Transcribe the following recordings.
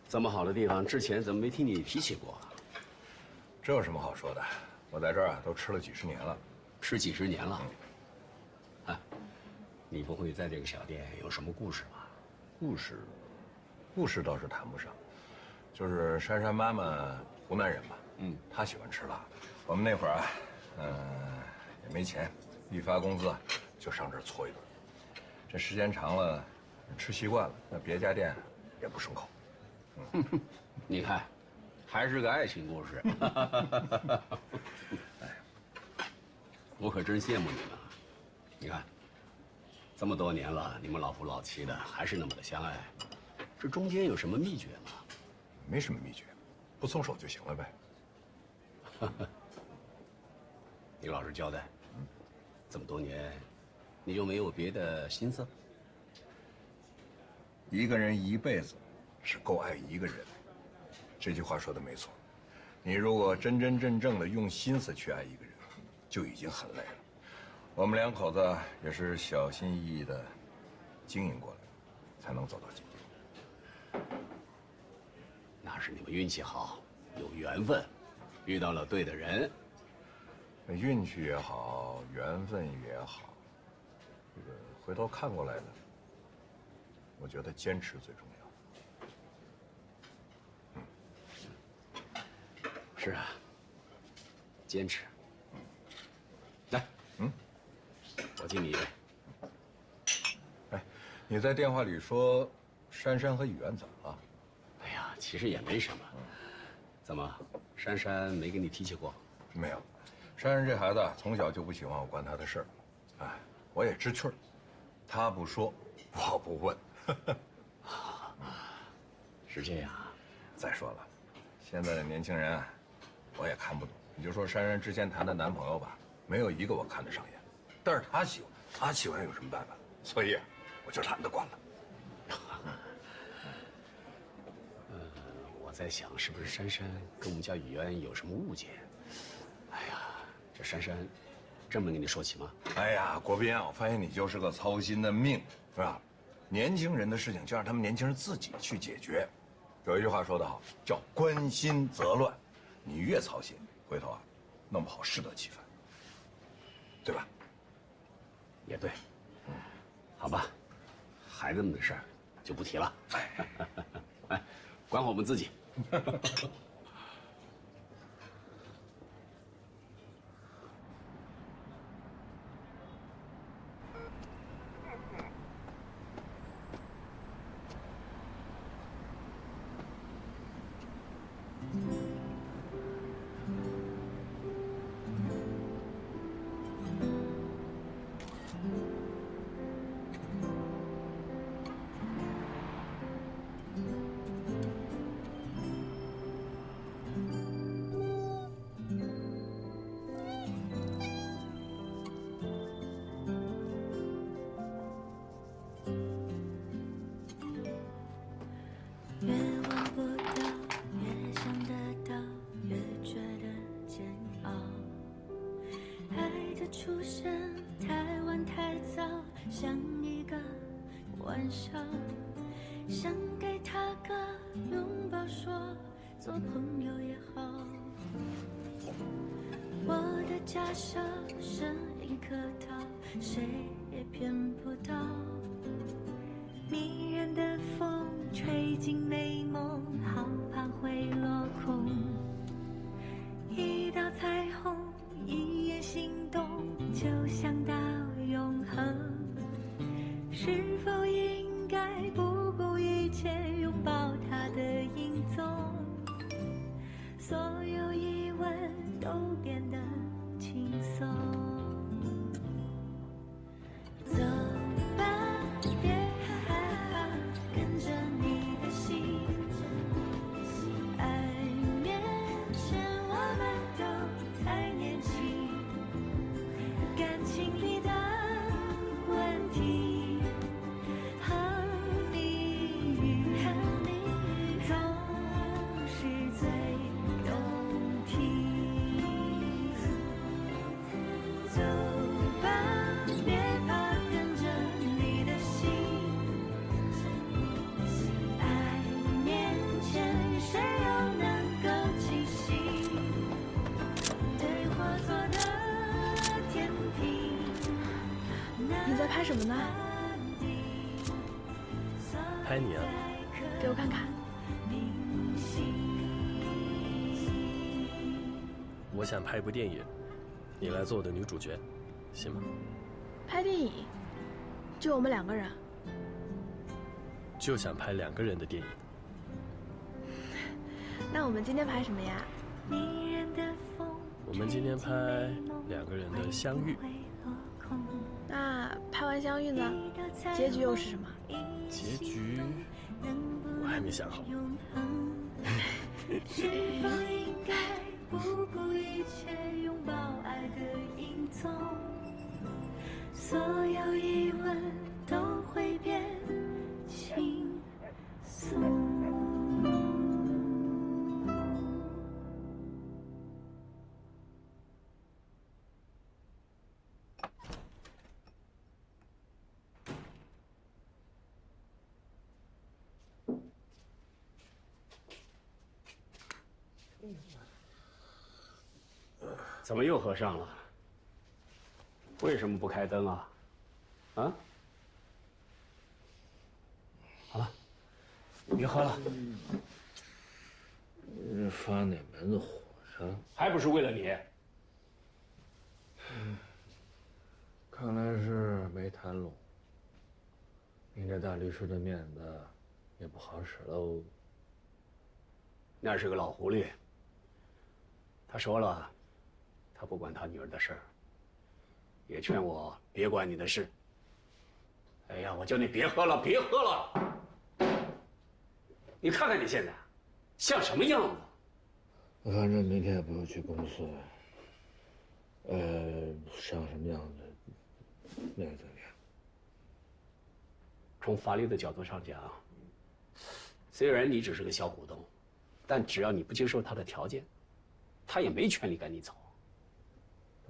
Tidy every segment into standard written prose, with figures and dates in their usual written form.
这么好的地方，之前怎么没听你提起过？这有什么好说的？我在这儿啊都吃了几十年了，吃几十年了。啊，你不会在这个小店有什么故事吧？故事倒是谈不上，就是珊珊妈妈湖南人嘛，她喜欢吃辣。我们那会儿啊，也没钱，一发工资就上这儿搓一顿。这时间长了，吃习惯了，那别家店也不顺口。你看，还是个爱情故事。哎，我可真羡慕你们。你看，这么多年了，你们老夫老妻的，还是那么的相爱，这中间有什么秘诀吗？没什么秘诀，不松手就行了呗。你老实交代，这么多年，你就没有别的心思？一个人一辈子只够爱一个人，这句话说的没错。你如果真真正正的用心思去爱一个人，就已经很累了。我们两口子也是小心翼翼的经营过来，才能走到今天。那是你们运气好，有缘分，遇到了对的人。运气也好，缘分也好，这个回头看过来呢，我觉得坚持最重要。是啊，坚持。来，我敬你一杯。哎，你在电话里说珊珊和雨渊怎么了？哎呀，其实也没什么。怎么，珊珊没跟你提起过？没有，珊珊这孩子从小就不喜欢我管她的事儿，哎，我也知趣儿，她不说，我不问。是这样啊。再说了，现在的年轻人，我也看不懂。你就说珊珊之前谈的男朋友吧，没有一个我看得上眼。但是她喜欢有什么办法？所以，我就懒得管了。我在想，是不是珊珊跟我们家雨渊有什么误解？哎呀，这珊珊这么跟你说起吗？哎呀，国斌啊，我发现你就是个操心的命，是吧？年轻人的事情就让他们年轻人自己去解决。有一句话说得好，叫关心则乱。你越操心，回头啊，弄不好适得其反，对吧？也对。好吧，孩子们的事儿就不提了。哎，管好我们自己。越望不到，越想得到，越觉得煎熬。爱的出现太晚太早，像一个玩笑，想给他个拥抱，说做朋友也好。我的假设声音客套，谁也骗不到。迷人的风吹进美梦，好怕会落空。一道彩虹，一眼心动，就想到永恒。是否应该不顾一切拥抱它的影踪？所有疑问都变得轻松。走吧，别害怕，跟着你的心。爱面前我们都太年轻，感情里的问题，和你总是最动听。走吧，别怕，跟着你的心。爱面前在拍什么呢？拍你啊！给我看看。我想拍一部电影，你来做我的女主角，行吗？拍电影？就我们2个人？就想拍2个人的电影。那我们今天拍什么呀？我们今天拍2个人的相遇。那拍完相遇呢？结局又是什么？结局我还没想好。是否应该不顾一切拥抱爱的影踪？所有疑问都会变轻松。怎么又合上了？为什么不开灯啊？啊？好了，别喝了。这发哪门子火啊？还不是为了你？看来是没谈拢。您这大律师的面子也不好使喽。那是个老狐狸。他说了。他不管他女儿的事儿，也劝我别管你的事。哎呀，我叫你别喝了，别喝了！你看看你现在，像什么样子？反正明天也不用去公司。像什么样子，那又怎么样？从法律的角度上讲，虽然你只是个小股东，但只要你不接受他的条件，他也没权利赶你走。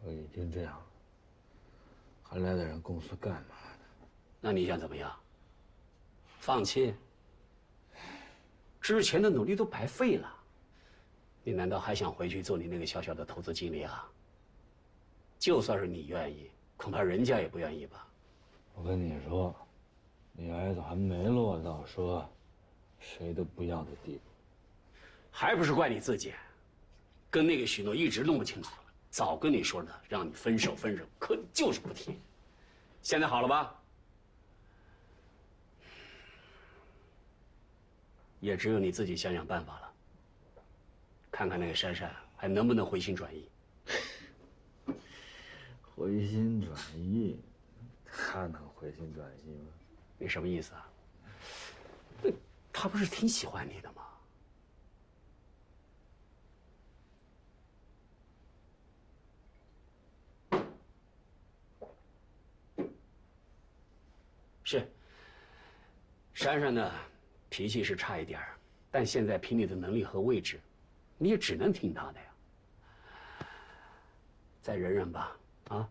都已经这样了，还来得让公司干嘛呢？那你想怎么样？放弃？之前的努力都白费了，你难道还想回去做你那个小小的投资经理啊？就算是你愿意，恐怕人家也不愿意吧。我跟你说，你儿子还没落到说谁都不要的地步，还不是怪你自己，跟那个许诺一直弄不清楚。早跟你说了，让你分手，可你就是不听。现在好了吧？也只有你自己想想办法了。看看那个珊珊还能不能回心转意。回心转意，他能回心转意吗？你什么意思啊？他不是挺喜欢你的吗？是，珊珊呢，脾气是差一点儿，但现在凭你的能力和位置，你也只能听她的呀。再忍忍吧，啊！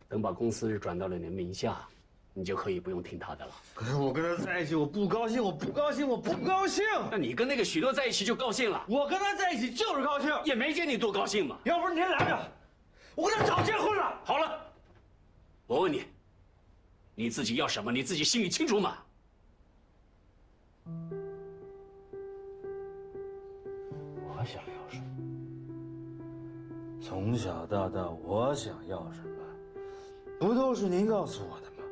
等把公司转到了你的名下，你就可以不用听她的了。可是我跟他在一起，我不高兴，我不高兴，我不高兴。那你跟那个许诺在一起就高兴了？我跟他在一起就是高兴，也没见你多高兴嘛。要不是您来着，我跟他早结婚了。好了，我问你。你自己要什么？你自己心里清楚吗？我想要什么？从小到大，我想要什么？不都是您告诉我的吗？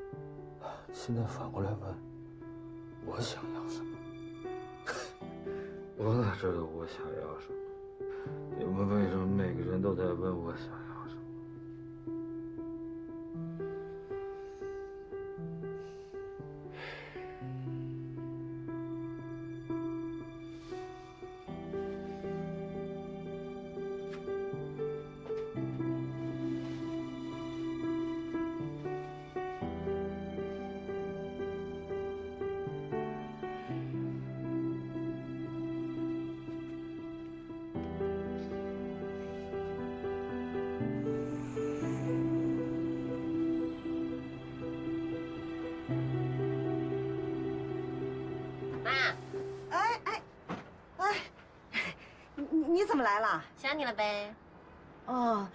现在反过来问，我想要什么？我哪知道我想要什么？你们为什么每个人都在问我想要什么？你怎么来了？想你了呗。哦，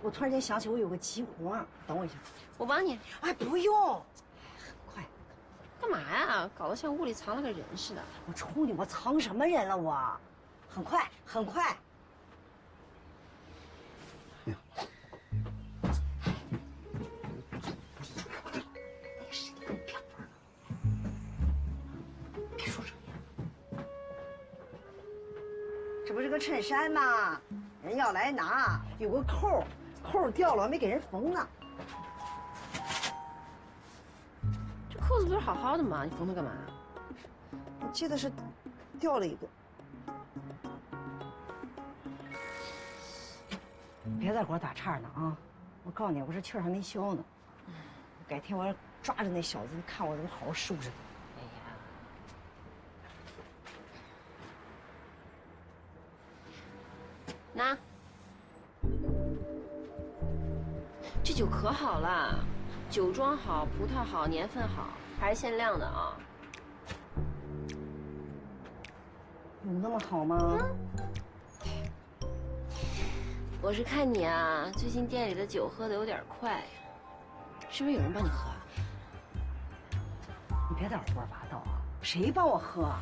我突然间想起我有个急活，等我一下。我帮你。哎，不用，快！干嘛呀？搞得像屋里藏了个人似的。我冲你，我藏什么人了我？很快，很快。别说这个。这不是个衬衫吗？人要来拿，有个扣掉了，没给人缝呢。这扣子不是好好的吗？你缝它干嘛？我记得是掉了一个。别再给我打岔呢啊！我告诉你，我这气儿还没消呢。改天我要抓着那小子，你看我怎么好好收拾他。哎呀，那这酒可好了，酒庄好，葡萄好，年份好，还是限量的啊。有那么好吗？我是看你啊，最近店里的酒喝的有点快，是不是有人帮你喝啊？你别在胡说八道啊！谁帮我喝啊？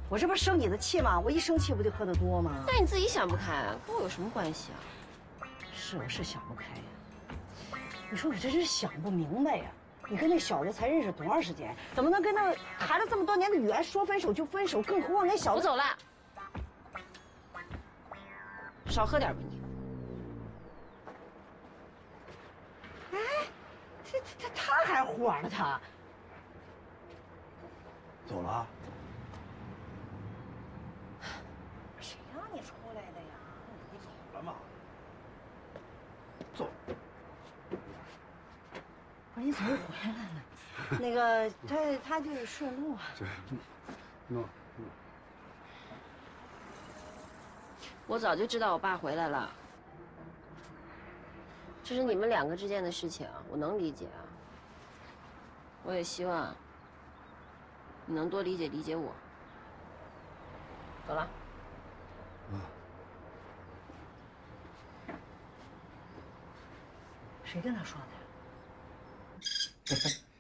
我这不是生你的气吗？我一生气不就喝得多吗？那你自己想不开，跟我有什么关系啊？是，我是想不开呀。你说你这是想不明白呀？你跟那小子才认识多长时间？怎么能跟他谈了这么多年的缘，说分手就分手？更何况那小子……我走了，少喝点吧你。哎，他还火了他。走了？谁让你出来的呀？不走了吗？走。不是你怎么回来了？那个他就是顺路啊。对，诺。我早就知道我爸回来了，这是你们两个之间的事情，我能理解啊。我也希望你能多理解理解我。走了。谁跟他说的？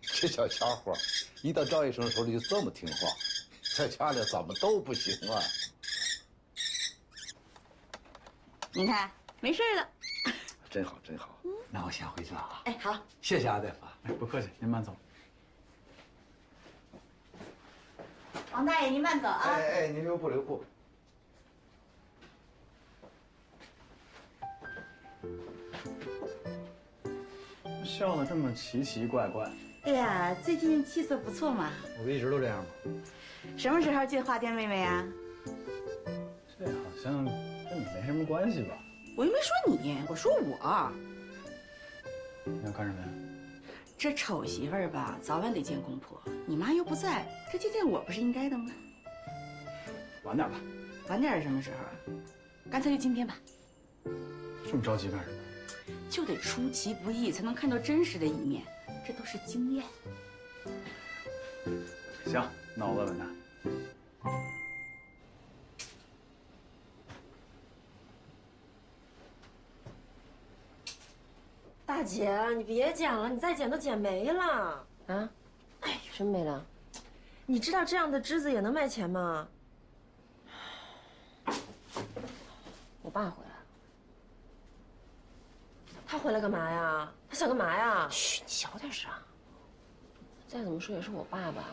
这小家伙，一到赵医生手里就这么听话，在家里怎么都不行啊。你看，没事了。真好，真好。那我先回去了啊。哎，好，谢谢阿大夫啊。哎，不客气，您慢走。王大爷您慢走啊。哎，您留步留步。笑得这么奇奇怪怪。哎呀，最近气色不错嘛。我不一直都这样吗？什么时候见花店妹妹呀？这好像跟你没什么关系吧？我又没说你，我说我。你要干什么呀？这丑媳妇儿吧，早晚得见公婆。你妈又不在，这见见我不是应该的吗？晚点吧。晚点是什么时候啊？干脆就今天吧。这么着急干什么？就得出其不意，才能看到真实的一面，这都是经验。行，那我问问他。大姐，你别剪了，你再剪都剪没了。啊？哎，什么没了？你知道这样的枝子也能卖钱吗？我爸回来了。他回来干嘛呀？他想干嘛呀？嘘，你小点声。再怎么说也是我爸爸，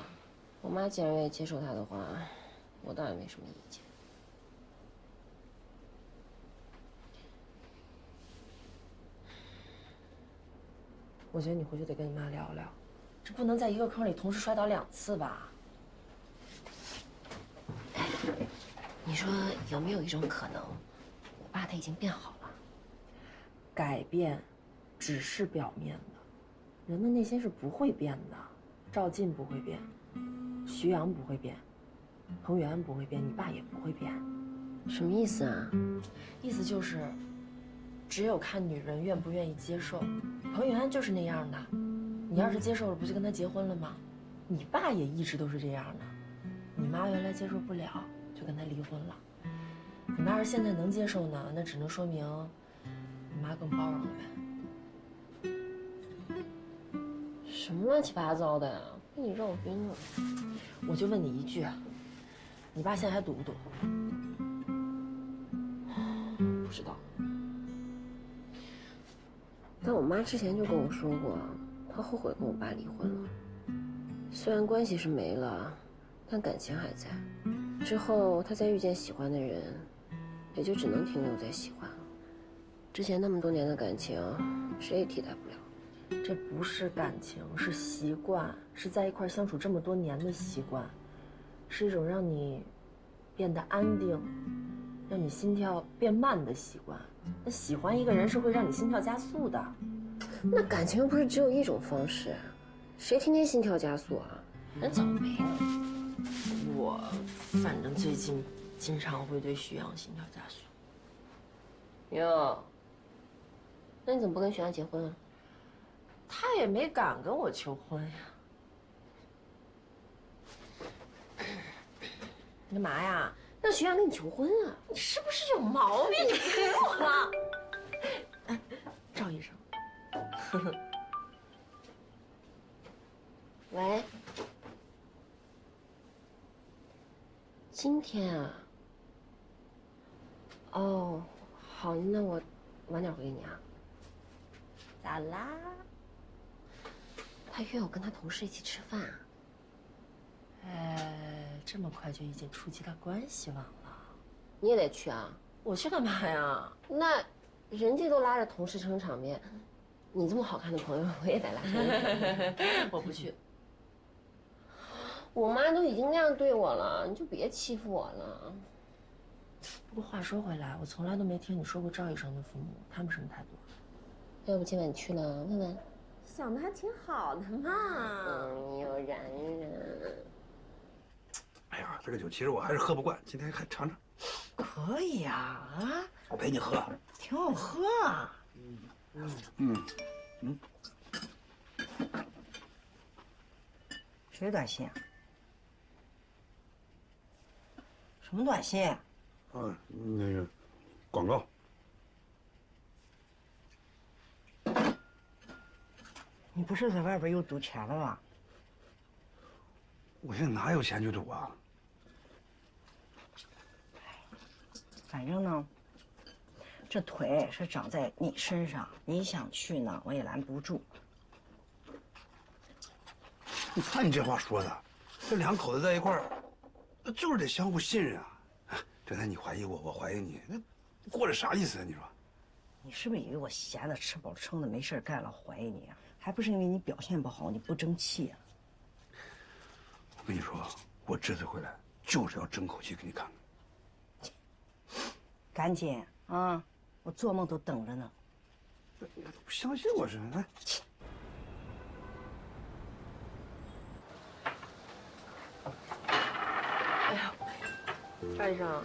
我妈既然愿意接受他的话，我倒也没什么意见。我觉得你回去得跟你妈聊聊，这不能在一个坑里同时摔倒2次吧？哎，你说有没有一种可能，我爸他已经变好了？改变，只是表面的，人的内心是不会变的。赵晋不会变，徐阳不会变，彭元不会变，你爸也不会变。什么意思啊？意思就是，只有看女人愿不愿意接受。彭元就是那样的，你要是接受了，不就跟他结婚了吗？你爸也一直都是这样的，你妈原来接受不了，就跟他离婚了。你妈要是现在能接受呢，那只能说明你妈更包容了呗。什么乱七八糟的呀，被你绕晕了。我就问你一句，你爸现在还赌不赌？不知道。但我妈之前就跟我说过，她后悔跟我爸离婚了。虽然关系是没了，但感情还在。之后她再遇见喜欢的人，也就只能停留在喜欢了。之前那么多年的感情，谁也替代不了。这不是感情，是习惯，是在一块相处这么多年的习惯，是一种让你变得安定，让你心跳变慢的习惯。那喜欢一个人是会让你心跳加速的。那感情又不是只有一种方式，谁天天心跳加速啊？人早没了。我反正最近经常会对徐阳心跳加速。哟，那你怎么不跟徐阳结婚啊？他也没敢跟我求婚呀。你干嘛呀？让徐阳跟你求婚啊？你是不是有毛病？你给我！哎，赵医生。喂。今天啊？哦，好，那我晚点回给你啊。咋啦？他约我跟他同事一起吃饭。这么快就已经触及到关系网了？你也得去啊？我去干嘛呀？那人家都拉着同事撑场面，你这么好看的朋友，我也得拉上。我不去。我妈都已经那样对我了，你就别欺负我了。不过话说回来，我从来都没听你说过赵医生的父母，他们什么态度？要不今晚你去了问问？想的还挺好的嘛。有然然。哎呀，这个酒其实我还是喝不惯，今天还尝尝。可以呀，啊，我陪你喝，挺好喝啊。谁短信啊？什么短信？那个广告。你不是在外边又赌钱了吧？我现在哪有钱去赌啊？反正呢，这腿是长在你身上，你想去呢，我也拦不住。你看你这话说的，这两口子在一块儿，那就是得相互信任啊！这才你怀疑我，我怀疑你，那过着啥意思啊？你说？你是不是以为我闲的吃饱撑的没事干了怀疑你啊？还不是因为你表现不好，你不争气啊！我跟你说，我这次回来就是要争口气给你看看。赶紧啊！我做梦都等着呢。不相信我是？来。哎呀，赵医生，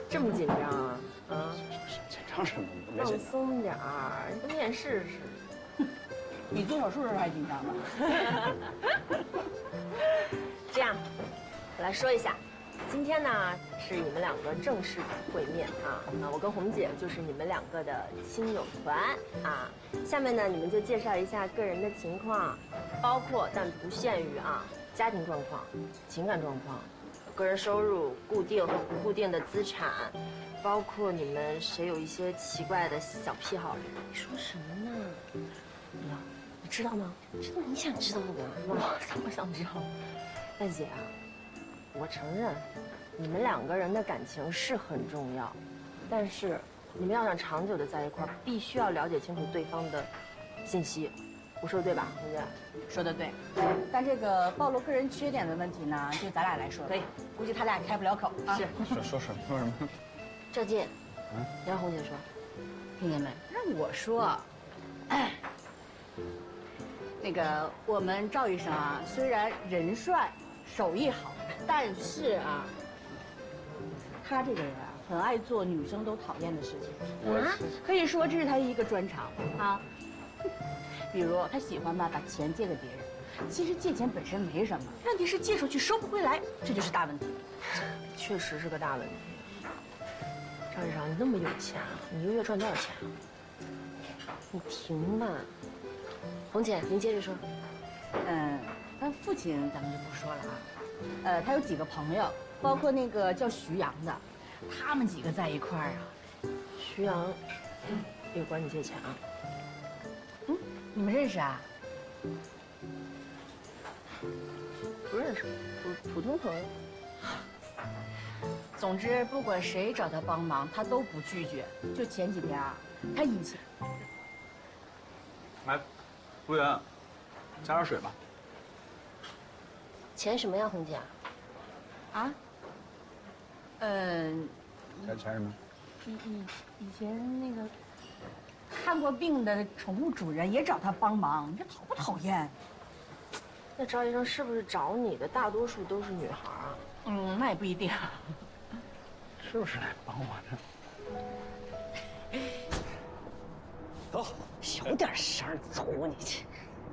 这么紧张啊？啊？紧张什么？放松点儿，你跟面试似的。你做手术时候还紧张呢。这样，我来说一下，今天呢是你们两个正式的会面啊。我跟红姐就是你们两个的亲友团啊。下面呢，你们就介绍一下个人的情况，包括但不限于家庭状况、情感状况、个人收入、固定和不固定的资产，包括你们谁有一些奇怪的小癖好。你说什么呢？你知道吗？知道你想知道吗？我怎么想知道？大姐啊，我承认，你们两个人的感情是很重要，但是你们要想长久的在一块儿，必须要了解清楚对方的信息。我说的对吧，红姐？说的对，但这个暴露个人缺点的问题呢，就咱俩来说。可以，估计他俩也开不了口啊。是。说什么？赵静，你让红姐说。听见没？让我说。那个我们赵医生啊，虽然人帅、手艺好，但是啊，他这个人啊，很爱做女生都讨厌的事情。可以说这是他一个专长啊。比如他喜欢吧，把钱借给别人。其实借钱本身没什么，问题是借出去收不回来，这就是大问题。确实是个大问题。赵医生，你那么有钱，你一个月赚多少钱啊？你停嘛。红姐，您接着说。他父亲咱们就不说了啊。他有几个朋友，包括那个叫徐阳的，他们几个在一块儿啊。徐阳又管你借钱啊？你们认识啊？不认识，普通朋友。总之，不管谁找他帮忙，他都不拒绝。就前几天啊，他以前……来，服务员，加点水吧。钱什么呀，红姐？啊？钱什么？以前那个看过病的宠物主人也找他帮忙，你这讨不讨厌？那赵医生是不是找你的大多数都是女孩啊？那也不一定。是不是来帮我的？走，小点声，走你去，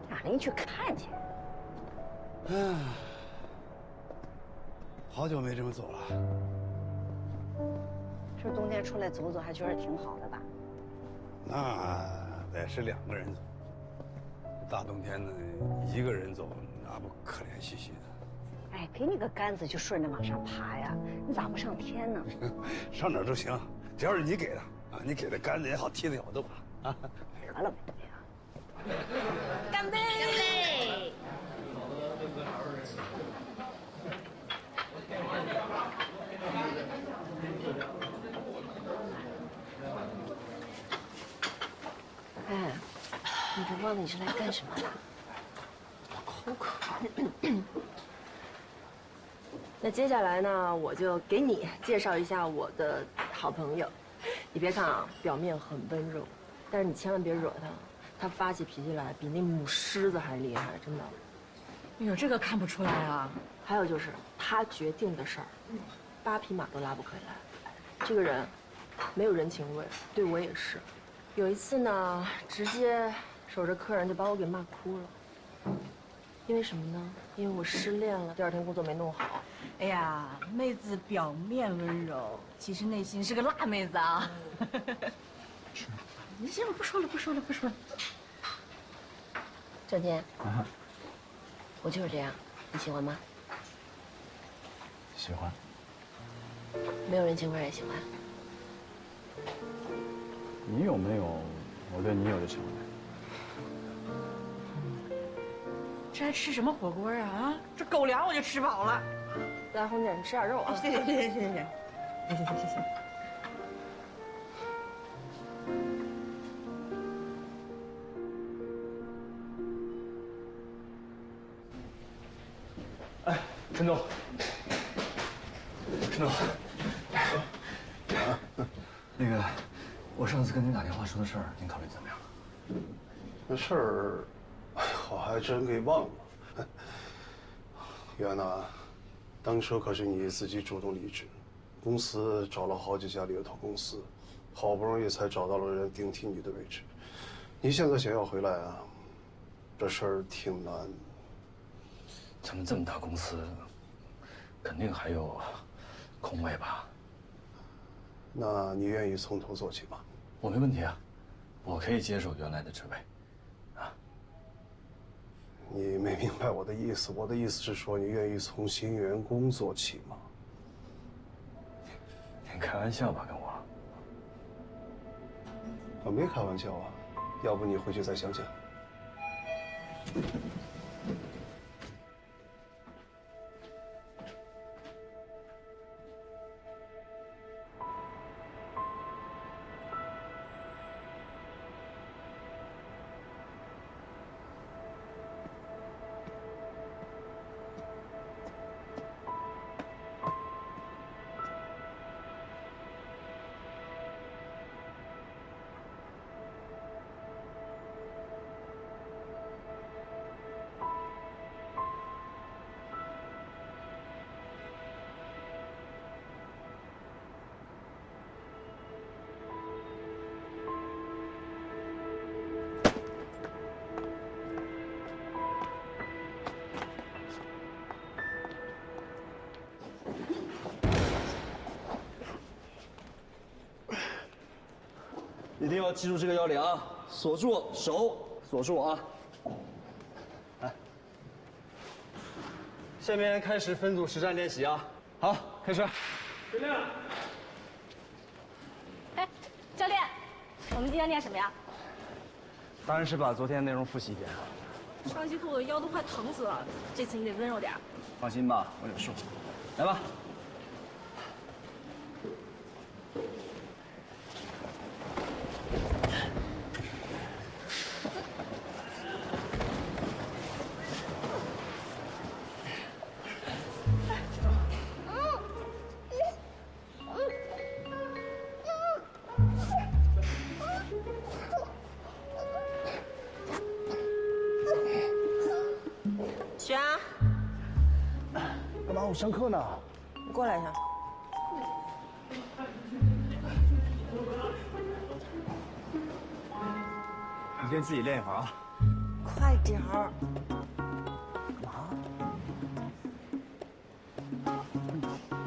让邻居看见。好久没这么走了。这冬天出来走走，还觉得挺好的吧？那得是2个人走。大冬天的，1个人走，那不可怜兮兮的。哎，给你个杆子就顺着往上爬呀，你咋不上天呢？上哪儿都行，只要是你给的啊，你给的杆子也好，梯子也好，我都爬啊。得了吧你！干杯！干杯！哎，你别忘了你是来干什么的？口渴。那接下来呢，我就给你介绍一下我的好朋友。你别看啊，表面很温柔，但是你千万别惹他，他发起脾气来比那母狮子还厉害，真的。哎呦，这个看不出来啊。还有就是他决定的事儿，8匹马都拉不回来。这个人没有人情味，对我也是。有一次呢，直接守着客人就把我给骂哭了。因为什么呢？因为我失恋了，第2天工作没弄好。哎呀，妹子表面温柔，其实内心是个辣妹子啊。你行了，不说了。郑天，我就是这样，你喜欢吗？喜欢。没有人情味也喜欢。你有没有我对你有的情味？这还吃什么火锅啊？这狗粮我就吃饱了。来，红姐，你吃点肉啊。谢谢。行。哎，陈总，那个，我上次跟您打电话说的事儿，您考虑怎么样？那事儿，我还真给忘了。袁娜，当初可是你自己主动离职，公司找了好几家猎头公司，好不容易才找到了人顶替你的位置。你现在想要回来啊，这事儿挺难。咱们这么大公司，肯定还有空位吧？那你愿意从头做起吗？我没问题啊，我可以接受原来的职位。你没明白我的意思，我的意思是说，你愿意从新员工做起吗？您开玩笑吧，跟我？我没开玩笑啊，要不你回去再想想。一定要记住这个要领啊！锁住手，锁住啊！来，下面开始分组实战练习啊！好，开始。训练。哎，教练，我们今天练什么呀？当然是把昨天内容复习一遍。上期课我腰都快疼死了，这次你得温柔点。放心吧，我有数。来吧。 璇，干嘛？我上课呢。你过来一下。你先自己练一会儿啊。快点儿。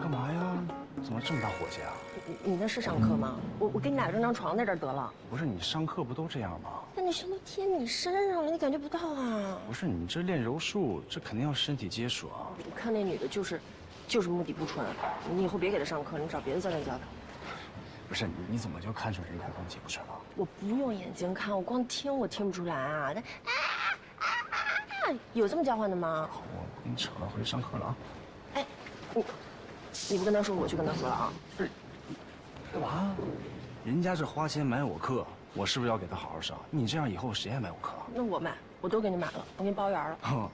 干嘛呀？怎么这么大火气啊？你那是上课吗？我给你俩扔张床在这儿得了。不是你上课不都这样吗？但你什么贴你身上了，你感觉不到啊？不是你这练柔术，这肯定要身体接触啊。你看那女的，就是目的不纯。你以后别给她上课，你找别的教练教她。不是你怎么就看出人家目的不纯了？我不用眼睛看，我光听我听不出来啊。有这么交换的吗？好，我跟你扯了，回去上课了啊。哎，你不跟他说，我去跟他说了啊。不是，干嘛？人家是花钱买我课，我是不是要给他好好上？你这样以后谁还买我课啊？那我买，我都给你买了，我给你包圆了。哦，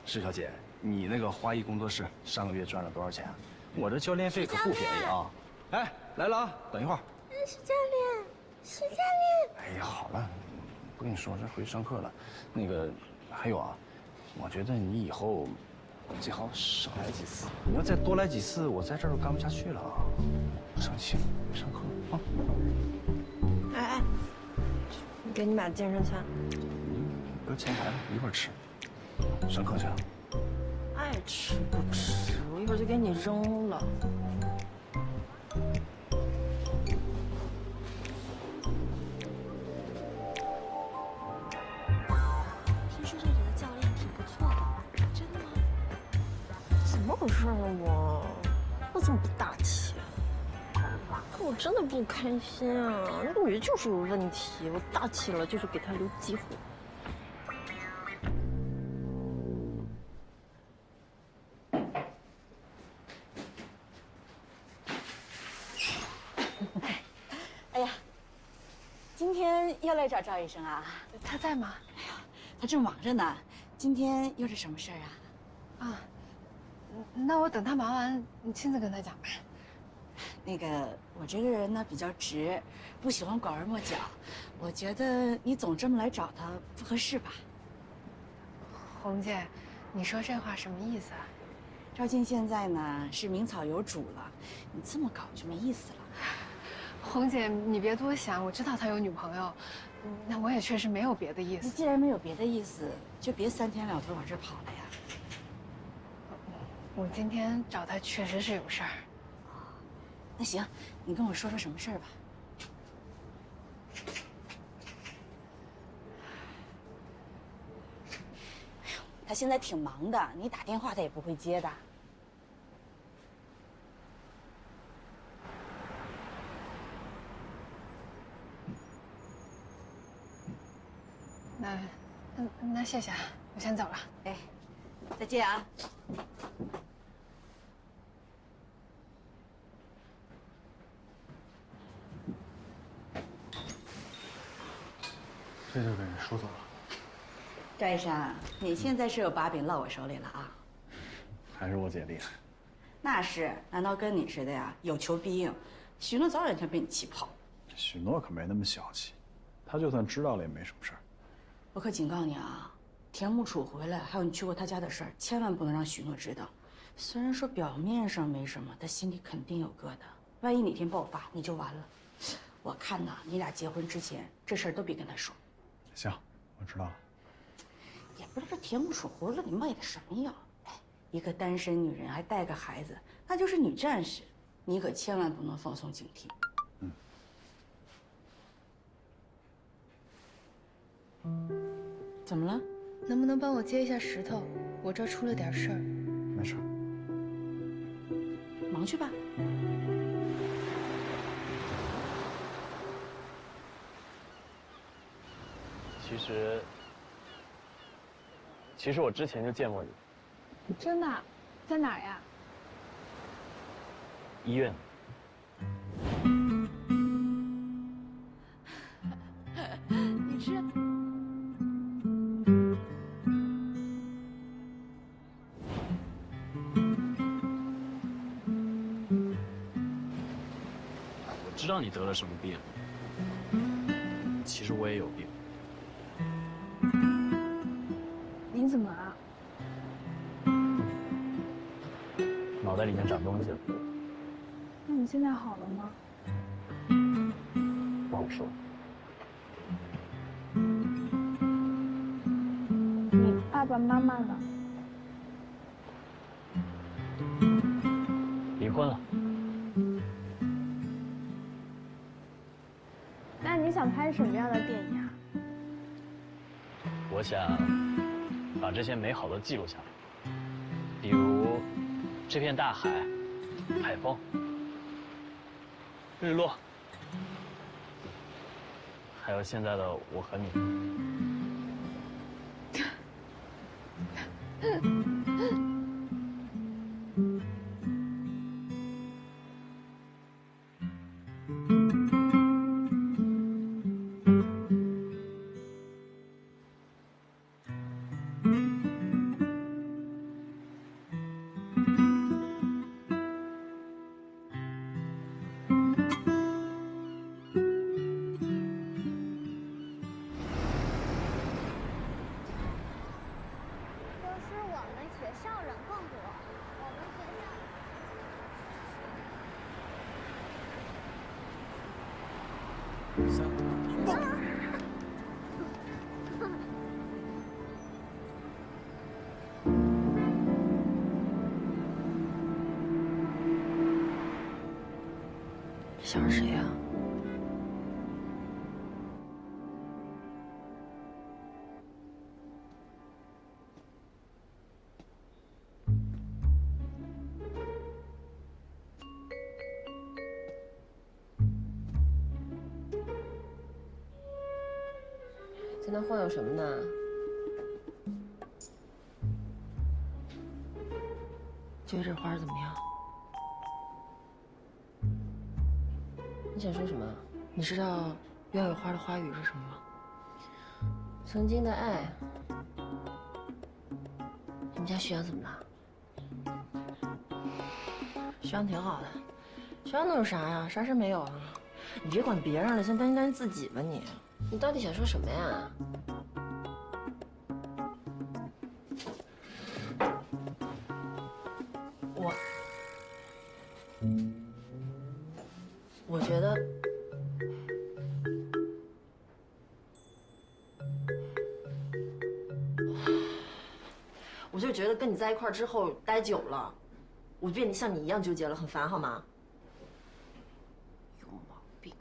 是小姐，你那个花艺工作室上个月赚了多少钱啊？我这教练费可不便宜啊！哎，来了啊，等一会儿。是教练，是教练。哎呀，好了，不跟你说，这回去上课了。那个，还有啊，我觉得你以后最好少来几次。你要再多来几次，我在这儿都干不下去了啊！生气了，上课啊！哎，给你买的健身餐。搁前台了，一会儿吃。上课去啊。爱吃不吃，我一会儿就给你扔了。听说这里的教练挺不错的，真的吗？怎么回事呢？我怎么不大气？可我真的不开心啊！那个女的就是有问题，我大气了就是给她留机会。哎呀，今天又来找赵医生啊？他在吗？哎呀，他正忙着呢。今天又是什么事儿啊？啊，那我等他忙完，你亲自跟他讲吧。那个，我这个人呢比较直，不喜欢拐弯抹角。我觉得你总这么来找他不合适吧？红姐，你说这话什么意思啊？赵静现在呢是名草有主了，你这么搞就没意思了。红姐，你别多想，我知道他有女朋友，那我也确实没有别的意思。你既然没有别的意思，就别3天2头往这跑了呀。我今天找他确实是有事儿。那行，你跟我说说什么事儿吧。哎呦，他现在挺忙的，你打电话他也不会接的。那谢谢啊，我先走了。哎，再见啊。这就给人说走了。赵医生，你现在是有把柄落我手里了啊？还是我姐厉害。那是，难道跟你似的呀？有求必应，许诺早两天被你气跑。许诺可没那么小气，他就算知道了也没什么事儿。我可警告你啊，田木楚回来，还有你去过他家的事儿，千万不能让许诺知道。虽然说表面上没什么，他心里肯定有疙瘩。万一哪天爆发，你就完了。我看呐，你俩结婚之前，这事儿都别跟他说。行，我知道了。也不知道这田木楚葫芦里卖的什么药。哎，一个单身女人还带个孩子，那就是女战士。你可千万不能放松警惕。怎么了？能不能帮我接一下石头？我这儿出了点事儿。没事。忙去吧。其实我之前就见过你。真的？在哪儿呀？医院。你是？我知道你得了什么病，其实我也有病。你怎么了？脑袋里面长东西了。那你现在好了吗？不好说。你爸爸妈妈呢？离婚了。那你想拍什么样的电影啊？我想把这些美好的记录下来，比如这片大海、海风、日落，还有现在的我和你。小孩谁呀？在那晃悠什么呢？觉得这花怎么样？你想说什么？你知道鸢尾花的花语是什么吗？曾经的爱。你们家徐阳怎么了？徐阳挺好的，徐阳能有啥呀？啥事没有啊？你别管别人了，先担心担心自己吧你。你到底想说什么呀？我觉得，我就觉得跟你在一块儿之后待久了，我变得像你一样纠结了，很烦，好吗？有毛病。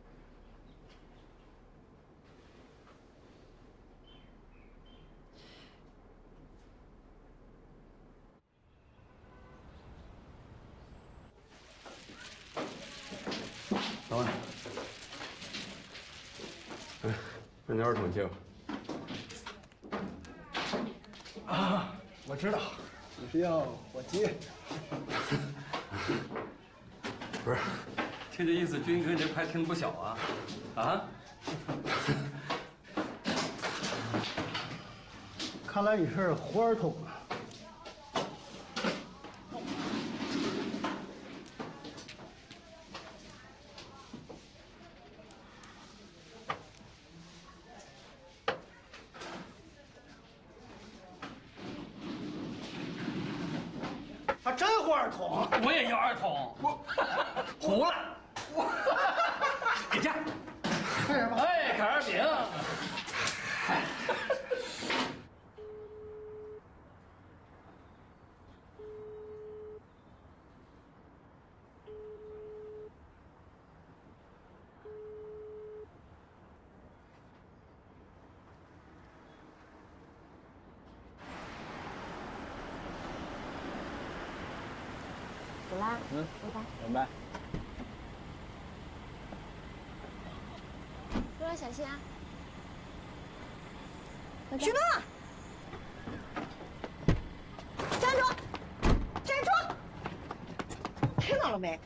老板，把你二筒借我。啊，我知道，你是要我接。不是，听这意思，军哥你这牌听得不小啊？啊？看来你是胡二筒啊。啊，真胡二筒！我也要二筒。我糊了。给价。看什么？哎，砍二饼。啦。拜拜。路上小心啊。许诺，站住！站住！听到了没？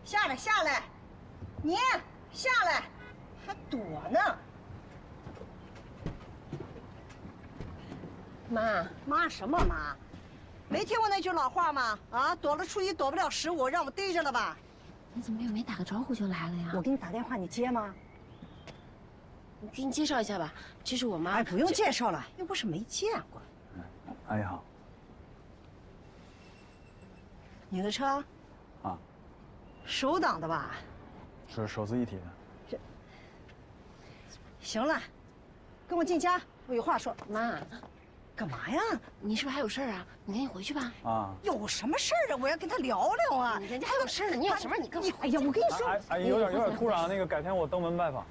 下来，下来！你下来，还躲呢？妈，妈什么妈？没听过那句老话吗？啊，躲了初一，躲不了15，让我逮着了吧？你怎么也没打个招呼就来了呀？我给你打电话，你接吗？我给你介绍一下吧，这是我妈。哎，不用介绍了，又不是没见过。阿姨好。你的车？啊。手挡的吧？是手自一体的。这。行了，跟我进家，我有话说。妈。干嘛呀？你是不是还有事儿啊？你赶紧回去吧。啊。有什么事儿啊？我要跟他聊聊啊。人家还有事儿呢，你有什么你跟我。哎呀，我跟你说，阿姨有点突然，那个改天我登门拜访。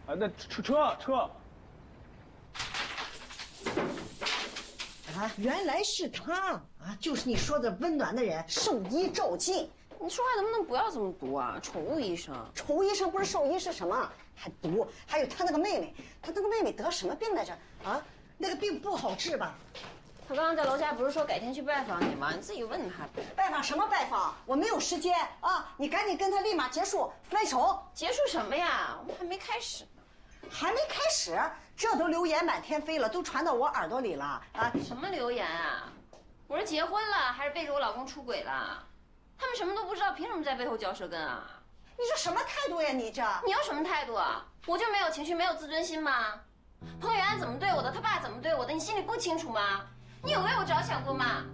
啊，那车。啊，原来是他啊，就是你说的温暖的人，兽医赵进。你说话能不能不要这么毒啊？宠物医生。宠物医生不是兽医是什么？还毒？还有他那个妹妹，他那个妹妹得什么病来着？啊，那个病不好治吧？他刚刚在楼下不是说改天去拜访你吗？你自己问他呗。拜访什么拜访？我没有时间啊！你赶紧跟他立马结束分手。结束什么呀？我们还没开始呢。还没开始，这都流言满天飞了，都传到我耳朵里了啊！什么流言啊？我是结婚了，还是背着我老公出轨了？他们什么都不知道，凭什么在背后嚼舌根啊？你这什么态度呀？你这你有什么态度啊？我就没有情绪，没有自尊心吗？彭远安怎么对我的，他爸怎么对我的，你心里不清楚吗？你有为我着想过吗？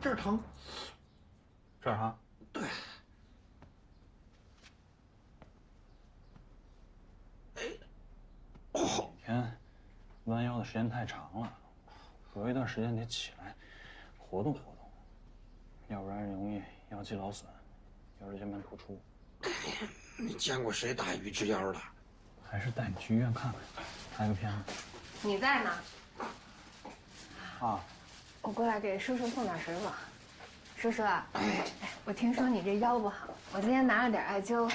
这儿疼，这儿哈？对。每天弯腰的时间太长了，隔一段时间得起来活动活动，要不然容易腰肌劳损，腰椎间盘突出。你见过谁打鱼直腰的？还是带你去医院看看，拍个片子。你在呢？啊。我过来给叔叔送点水果。叔叔啊，我听说你这腰不好，我今天拿了点艾灸，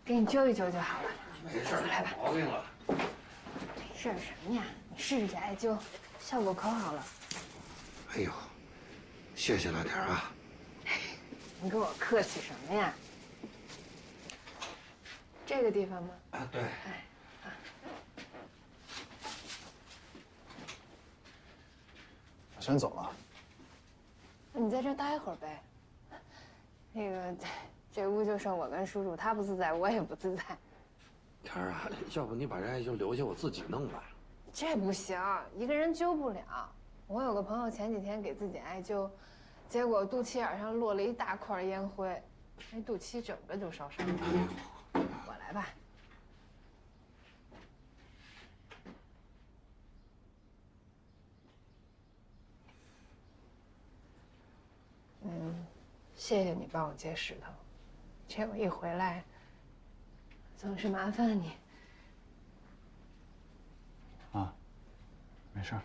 给你灸一灸就好了。没事，来吧。毛病了。没事什么呀？你试试这艾灸，效果可好了。哎呦，谢谢老田啊。你跟我客气什么呀？这个地方吗？啊，对。我先走了。那你在这待一会儿呗。那个，这屋就剩我跟叔叔，他不自在，我也不自在。田儿啊，要不你把这艾灸留下，我自己弄吧。这不行，一个人灸不了。我有个朋友前几天给自己艾灸，结果肚脐眼上落了一大块烟灰，那肚脐整个就烧伤了。我来吧。谢谢你帮我接石头，这我一回来，总是麻烦你。啊，没事。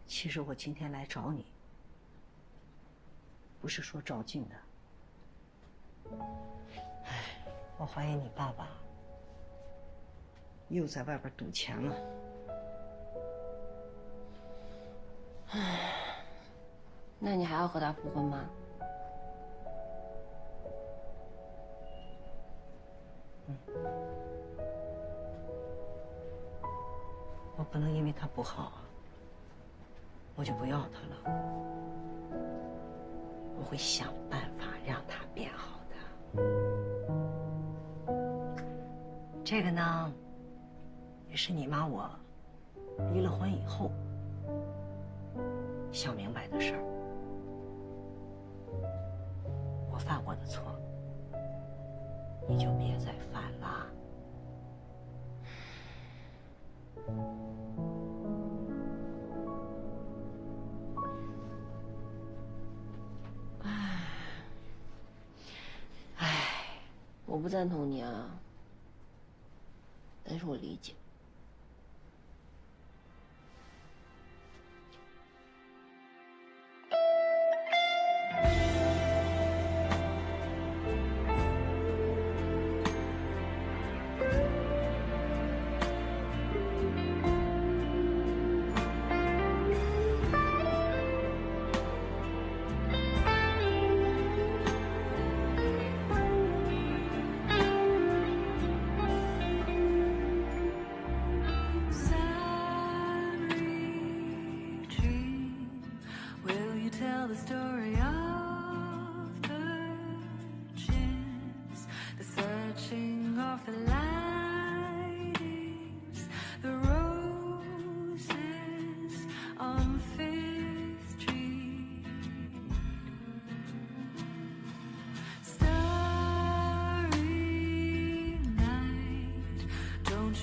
其实我今天来找你，不是说赵静的。哎，我怀疑你爸爸又在外边赌钱了。唉。那你还要和他复婚吗？我不能因为他不好，我就不要他了。我会想办法让他变好的。这个呢，也是你妈我离了婚以后想明白的事儿。我犯过的错，你就别再犯了。我不赞同你啊，但是我理解。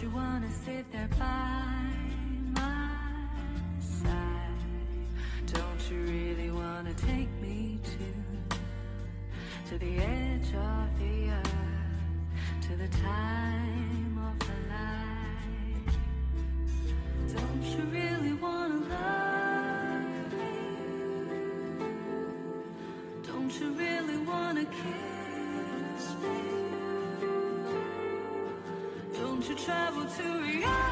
You wanna sit there by my side? Don't you really wanna take me to the edge of the earth, to the time of the light? Don't you really wanna love me? Don't you really wanna kiss me? Don't you travel to Rio?